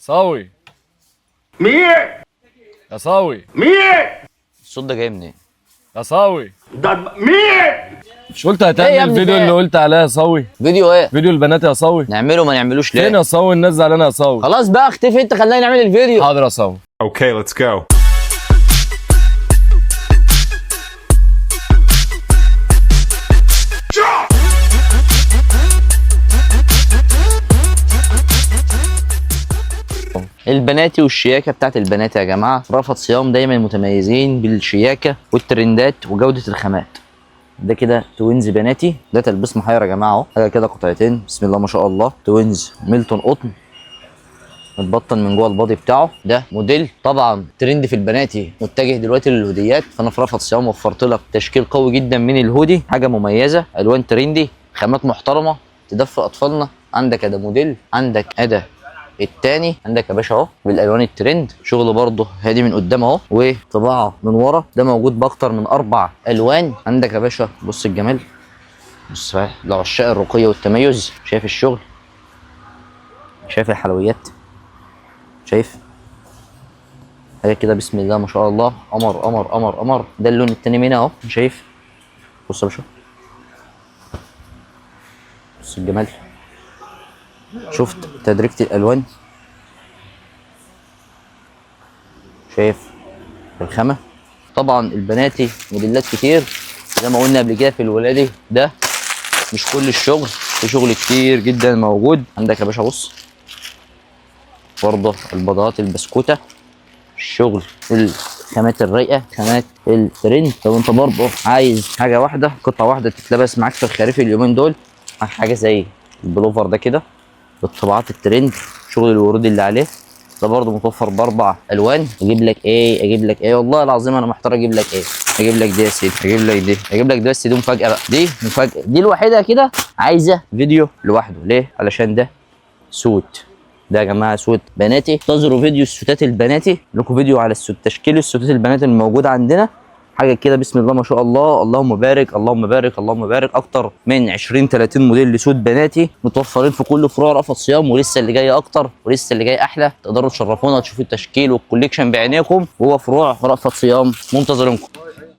صاوي مين؟ يا صاوي مين؟ الصوت ده جاي منين؟ يا صاوي ده مين؟ مش قلت إيه يا هتعمل ابني الفيديو ده؟ اللي قلت عليها يا صاوي؟ فيديو ايه؟ فيديو البنات يا صاوي. نعمله ما نعملوش فين ليه؟ يا صاوي؟ الناس زعلانه يا صاوي. خلاص بقى اختفي انت، خلينا نعمل الفيديو. حاضر يا صاوي. Okay, let's go. البناتي والشياكه بتاعت البنات يا جماعه، رفض صيام دايما متميزين بالشياكه والترندات وجوده الخامات. ده كده توينز بناتي، ده تلبيس محير يا جماعه اهو، حاجه كده قطعتين بسم الله ما شاء الله، توينز ميلتون قطن متبطن من جوه البادي بتاعه. ده موديل طبعا ترند في البناتي، متجه دلوقتي للهوديات، فانا في رفض صيام وفرت لك تشكيل قوي جدا من الهودي، حاجه مميزه، الوان ترندي، خامات محترمه تدفي اطفالنا. عندك ده موديل، عندك ده التاني، عندك يا باشا اهو بالالوان الترند، شغل برضه هادي من قدام اهو وطباعه من ورا، ده موجود باكتر من 4 الوان. عندك يا باشا بص الجمال، بص بقى لعشاق الرقيه والتميز، شايف الشغل، شايف الحلويات، شايف حاجه كده بسم الله ما شاء الله، قمر قمر قمر قمر. ده اللون التاني منها اهو، شايف، بص يا باشا، بص الجمال، شفت تدريجة الالوان، شايف الخامة. طبعا البناتي موديلات كتير زي ما قلنا قبل كده في الولادي، ده مش كل الشغل، في شغل كتير جدا موجود. عندك يا باشا بص برضه البضاعات البسكوتة، الشغل الخامات الرايقة، خامات الترند. لو انت برضه عايز حاجة واحدة، قطعة واحدة تتلبس معاك في الخريف اليومين دول، حاجة زي البلوفر ده كده بالطبعات الترند، شغل الورود اللي عليه، ده برضه متوفر ب4 الوان. اجيب لك ايه؟ اجيب لك ايه؟ والله العظيم انا محتار اجيب لك ايه. اجيب لك دي يا سيدي، اجيب لك دي، اجيب لك دي، بس دي مفاجاه بقى، دي مفاجاه، دي الوحيده كده عايزه فيديو لوحده. ليه؟ علشان ده سوت، ده يا جماعه سوت بناتي. انتظروا فيديو السوتات البناتي، لكم فيديو على السوت، تشكيل السوتات البنات الموجوده عندنا، حاجه كده بسم الله ما شاء الله، اللهم بارك اللهم بارك اللهم بارك. اكتر من 20 30 موديل لسود بناتي متوفرين في كل فروع رأفت صيام، ولسه اللي جاي اكتر ولسه اللي جاي احلى. تقدروا تشرفونا وتشوفوا التشكيل والكوليكشن بعينيكم، وهو فروع رأفت صيام منتظرينكم.